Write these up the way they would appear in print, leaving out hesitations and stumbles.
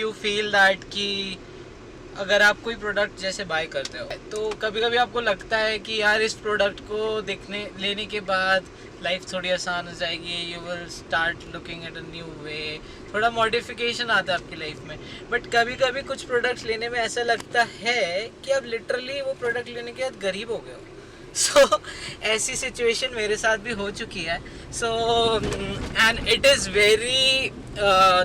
You feel that कि अगर आप कोई प्रोडक्ट जैसे बाय करते हो तो कभी कभी आपको लगता है कि यार इस प्रोडक्ट को लेने के बाद लाइफ थोड़ी आसान हो जाएगी, you will start looking at a new way, थोड़ा मॉडिफिकेशन आता है आपकी लाइफ में। बट कभी कभी कुछ प्रोडक्ट्स लेने में ऐसा लगता है कि आप लिटरली वो प्रोडक्ट लेने के बाद गरीब हो गए हो। ऐसी सिचुएशन मेरे साथ भी हो चुकी है। And it is very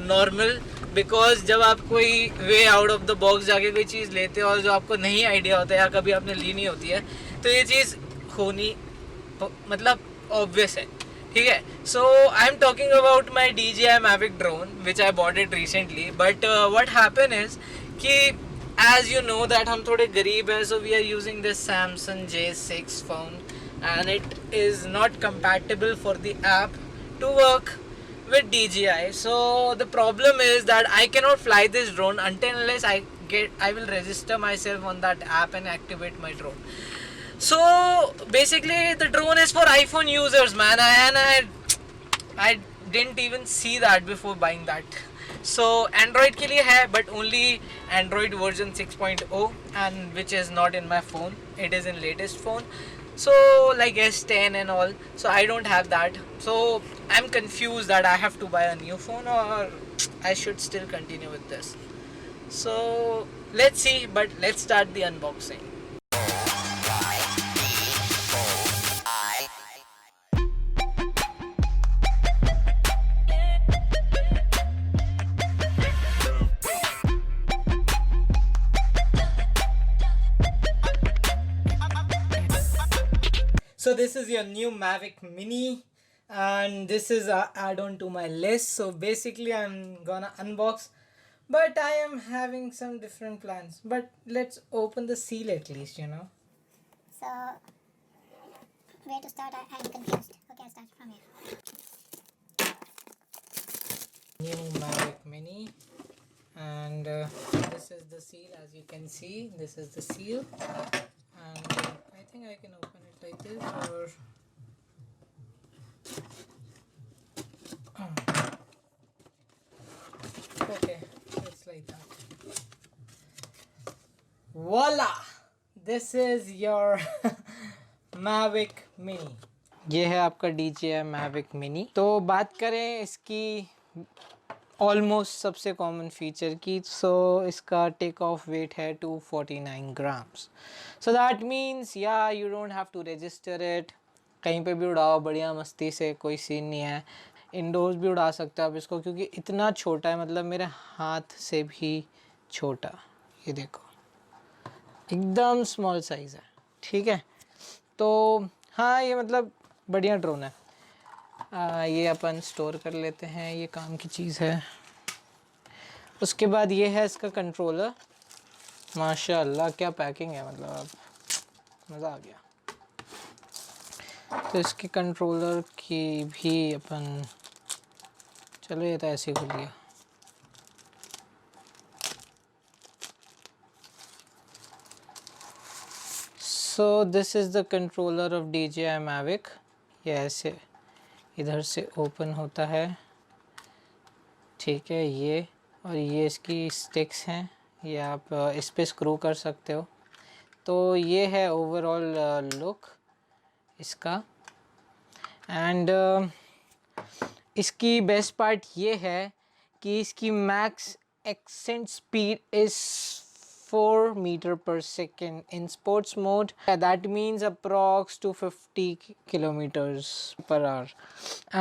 normal, because जब आप कोई way out of the box जाके कोई चीज़ लेते हो और जो आपको नहीं आइडिया होता है या कभी आपने ली नहीं होती है, तो ये चीज़ होनी मतलब ऑब्वियस है। ठीक है, so I am talking about my DJI Mavic drone which I bought it recently. But what happen is कि as you know that हम थोड़े गरीब हैं, so we are using this Samsung J6 phone and it is not compatible for the app to work with DJI. So the problem is that I cannot fly this drone until unless I will register myself on that app and activate my drone. So basically the drone is for iPhone users, man, and I didn't even see that before buying that. So Android के लिए है, but only Android version 6.0 and which is not in my phone. It is in latest phone. So like S10 and all. So I don't have that. So I'm confused that I have to buy a new phone or I should still continue with this. So let's see, but let's start the unboxing. So this is your new Mavic Mini and this is a add-on to my list. So basically I'm gonna unbox, but I am having some different plans. But let's open the seal at least, you know. So, where to start? I'm confused. Okay, I'll start from here. New Mavic Mini, and this is the seal. As you can see, this is the seal, and I think I can open it like this or okay, it's like that. Voila, this is your Mavic Mini. ये है आपका DJI Mavic Mini। तो बात करें इसकी almost सबसे common feature की, सो इसका टेक ऑफ वेट है 249 grams. So that means yeah you don't have to register it, कहीं पे भी उड़ाओ बढ़िया मस्ती से, कोई सीन नहीं है। इंडोर्स भी उड़ा सकते हो आप इसको, क्योंकि इतना छोटा है, मतलब मेरे हाथ से भी छोटा। ये देखो एकदम स्मॉल साइज़ है। ठीक है, तो हाँ ये मतलब बढ़िया ड्रोन है। ये अपन स्टोर कर लेते हैं, ये काम की चीज़ है। उसके बाद ये है इसका कंट्रोलर। माशाल्लाह क्या पैकिंग है, मतलब अब मज़ा आ गया। तो इसके कंट्रोलर की भी अपन, चलो ये तो ऐसे ही खुल गया। So this is the controller of DJI Mavic। ये ऐसे इधर से ओपन होता है, ठीक है ये, और ये इसकी स्टिक्स हैं, ये आप इस पे स्क्रू कर सकते हो। तो ये है ओवरऑल लुक इसका। एंड इसकी बेस्ट पार्ट ये है कि इसकी max accent speed is 4 meter per second in sports mode. That means approx 250 kilometers per hour.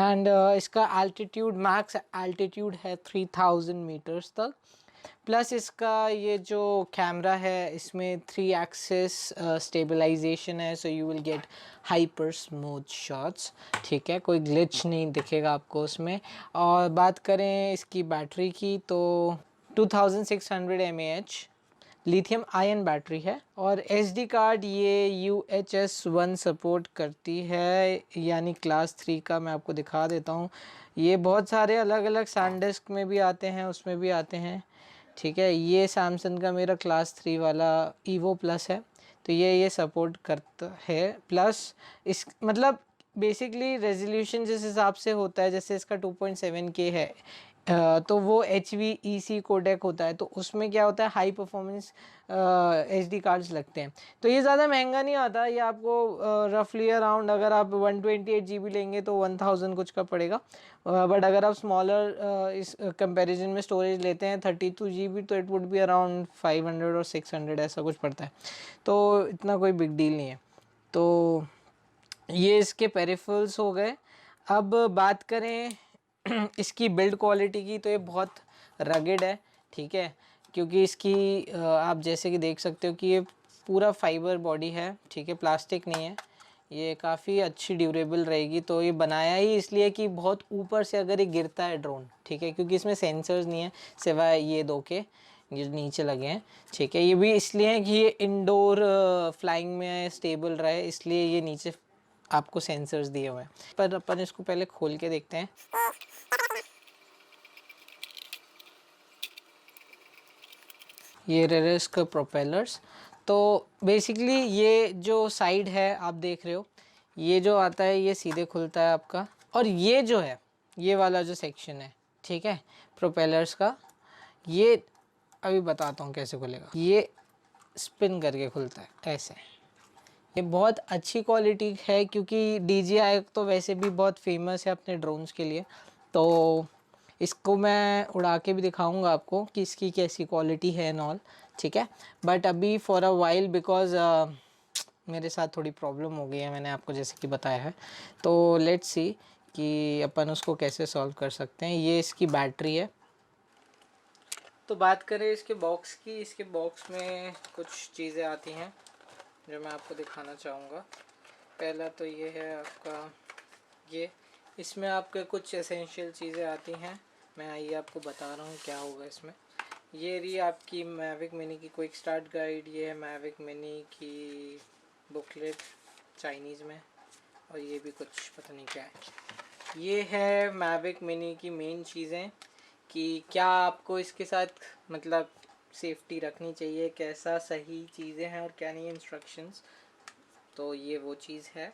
And इसका altitude max altitude है 3000 meters तक। प्लस इसका ये जो कैमरा है इसमें 3 axis स्टेबलाइजेशन है, so you will get hyper smooth shots. ठीक है, कोई ग्लिच नहीं दिखेगा आपको उसमें। और बात करें इसकी बैटरी की तो 2600 mAh लिथियम आयन बैटरी है। और SD कार्ड ये UHS-1 सपोर्ट करती है, यानी क्लास 3 का। मैं आपको दिखा देता हूँ, ये बहुत सारे अलग अलग सैनडिस्क में भी आते हैं, उसमें भी आते हैं। ठीक है, ये सैमसंग का मेरा क्लास 3 वाला EVO प्लस है, तो ये सपोर्ट करता है। प्लस इस मतलब बेसिकली रेजोल्यूशन जिस हिसाब से होता है, जैसे इसका 2.7K है, तो वो HVEC कोडेक होता है, तो उसमें क्या होता है, हाई परफॉर्मेंस SD कार्ड्स लगते हैं। तो ये ज़्यादा महंगा नहीं आता, ये आपको रफली अराउंड, अगर आप 128 GB लेंगे तो 1000 कुछ का पड़ेगा। बट अगर आप स्मॉलर इस कंपैरिजन में स्टोरेज लेते हैं 32 GB, तो इट वुड बी अराउंड 500 और 600 ऐसा कुछ पड़ता है, तो इतना कोई बिग डील नहीं है। तो ये इसके पेरिफेरल्स हो गए। अब बात करें इसकी बिल्ड क्वालिटी की, तो ये बहुत रगेड है, ठीक है, क्योंकि इसकी आप जैसे कि देख सकते हो कि ये पूरा फाइबर बॉडी है, ठीक है, प्लास्टिक नहीं है, ये काफ़ी अच्छी ड्यूरेबल रहेगी। तो ये बनाया ही इसलिए कि बहुत ऊपर से अगर ये गिरता है ड्रोन, ठीक है, क्योंकि इसमें सेंसर्स नहीं है सिवाय ये दो के जो नीचे लगे हैं, ठीक है, ये भी इसलिए है कि ये इंडोर फ्लाइंग में स्टेबल रहे, इसलिए ये नीचे आपको सेंसर्स दिए हुए हैं। पर अपन इसको पहले खोल के देखते हैं। ये रहे इसके प्रोपेलर्स। तो बेसिकली ये जो साइड है आप देख रहे हो, ये जो आता है ये सीधे खुलता है आपका, और ये जो है ये वाला जो सेक्शन है, ठीक है, प्रोपेलर्स का, ये अभी बताता हूँ कैसे खुलेगा। ये स्पिन करके खुलता है ऐसे। ये बहुत अच्छी क्वालिटी है क्योंकि DJI तो वैसे भी बहुत फेमस है अपने ड्रोन्स के लिए, तो इसको मैं उड़ा के भी दिखाऊंगा आपको कि इसकी कैसी क्वालिटी है एंड ऑल, ठीक है। बट अभी फॉर अ वाइल बिकॉज मेरे साथ थोड़ी प्रॉब्लम हो गई है, मैंने आपको जैसे कि बताया है, तो लेट्स सी कि अपन उसको कैसे सॉल्व कर सकते हैं। ये इसकी बैटरी है। तो बात करें इसके बॉक्स की, इसके बॉक्स में कुछ चीज़ें आती हैं जो मैं आपको दिखाना चाहूँगा। पहला तो ये है आपका, ये इसमें आपके कुछ एसेंशियल चीज़ें आती हैं, मैं आइए आपको बता रहा हूँ क्या होगा इसमें। ये रही आपकी मैविक मिनी की क्विक स्टार्ट गाइड, ये है मैविक मिनी की बुकलेट चाइनीज़ में, और ये भी कुछ पता नहीं क्या है। ये है मैविक मिनी की मेन चीज़ें कि क्या आपको इसके साथ मतलब सेफ्टी रखनी चाहिए, कैसा सही चीज़ें हैं और क्या नहीं इंस्ट्रक्शंस, तो ये वो चीज़ है।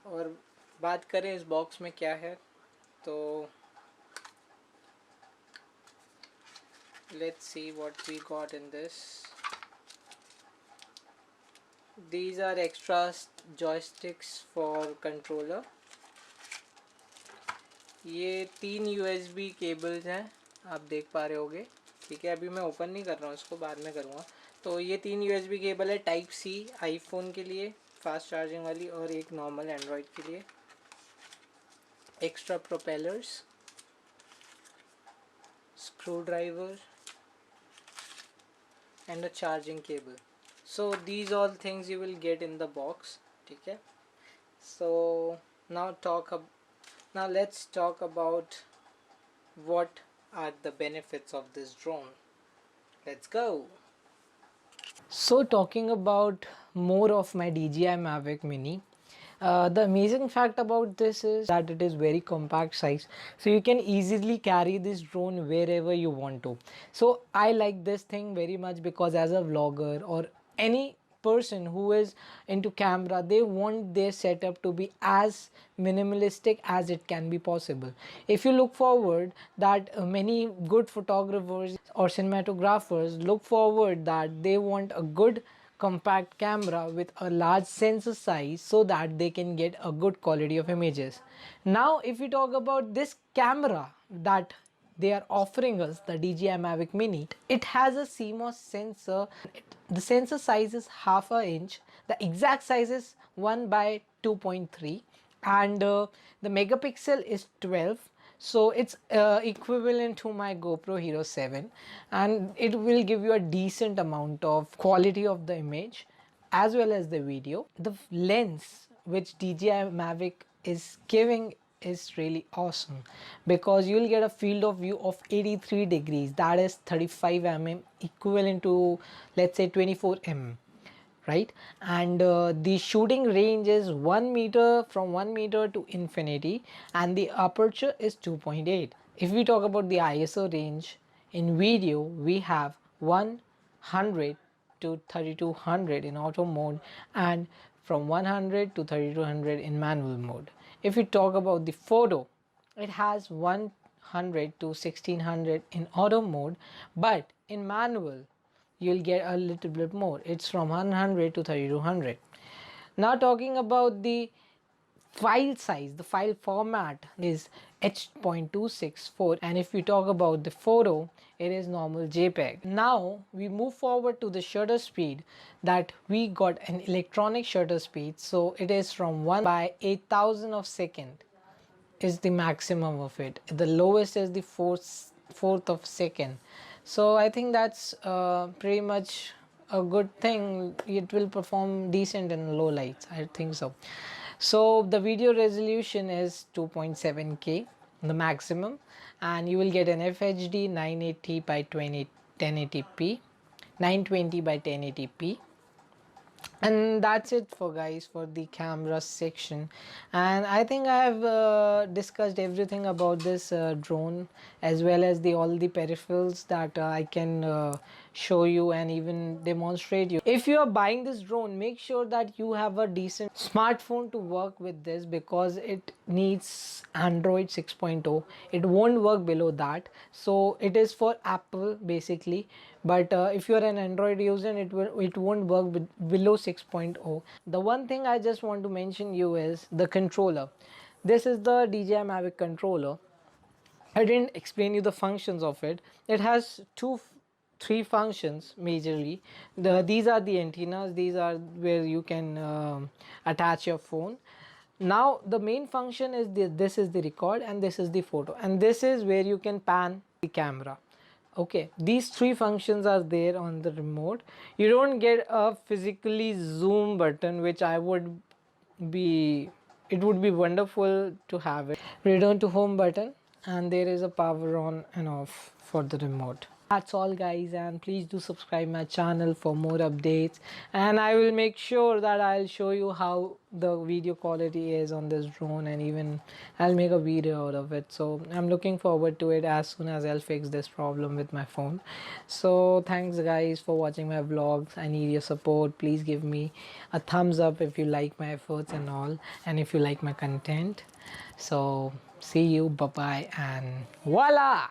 और बात करें इस बॉक्स में क्या है, तो let's see what we got in this. These are extra joysticks for controller। ये 3 USB केबल्स हैं, आप देख पा रहे होगे, ठीक है। अभी मैं ओपन नहीं कर रहा हूँ इसको, बाद में करूँगा। तो ये 3 USB केबल है, टाइप C आईफोन के लिए फास्ट चार्जिंग वाली, और एक नॉर्मल एंड्रॉयड के लिए। Extra propellers, screw driver and a charging cable. So these all things you will get in the box, ठीक है। So now let's talk about what are the benefits of this drone. Let's go. So talking about more of my DJI Mavic Mini, the amazing fact about this is that it is very compact size, so you can easily carry this drone wherever you want to. So I like this thing very much because as a vlogger or any person who is into camera, they want their setup to be as minimalistic as it can be possible. If you look forward that many good photographers or cinematographers look forward that they want a good compact camera with a large sensor size so that they can get a good quality of images. Now if we talk about this camera that they are offering us, the DJI Mavic Mini, it has a CMOS sensor. The sensor size is half a inch, the exact size is 1 by 2.3, and the megapixel is 12, so it's equivalent to my GoPro Hero 7, and it will give you a decent amount of quality of the image as well as the video. The lens which DJI Mavic is giving is really awesome because you'll get a field of view of 83 degrees, that is 35 mm, equivalent to let's say 24 mm, right? And the shooting range is 1 meter, from 1 meter to infinity, and the aperture is 2.8. If we talk about the ISO range in video, we have 100 to 3200 in auto mode and from 100 to 3200 in manual mode. If we talk about the photo, it has 1200 to 1600 in auto mode, but in manual you'll get a little bit more. It's from 100 to 3200. Now talking about the file size, the file format is H.264, and if we talk about the photo, it is normal JPEG. Now we move forward to the shutter speed, that we got an electronic shutter speed, so it is from 1 by 8000 of second is the maximum of it. The lowest is the fourth of second. So I think that's pretty much a good thing. It will perform decent in low lights, I think so. So the video resolution is 2.7K, the maximum, and you will get an FHD 980 by 1080p, 920 by 1080p. And that's it for guys for the camera section. And I think I have discussed everything about this drone, as well as all the peripherals that I can show you and even demonstrate you. If you are buying this drone, make sure that you have a decent smartphone to work with this, because it needs Android 6.0. it won't work below that, so it is for Apple basically. But if you are an Android user, it won't work below 6.0. The one thing I just want to mention you is the controller. This is the DJI Mavic controller. I didn't explain you the functions of it. It has three functions majorly. These are the antennas. These are where you can attach your phone. Now the main function is this is the record, and this is the photo, and this is where you can pan the camera. Okay, these three functions are there on the remote. You don't get a physically zoom button, which it would be wonderful to have it. Return to home button, and there is a power on and off for the remote. That's all guys, and please do subscribe my channel for more updates, and I will make sure that I'll show you how the video quality is on this drone, and even I'll make a video out of it. So I'm looking forward to it as soon as I'll fix this problem with my phone. So thanks guys for watching my vlogs. I need your support. Please give me a thumbs up if you like my efforts and all, and if you like my content. So see you, bye bye, and voila.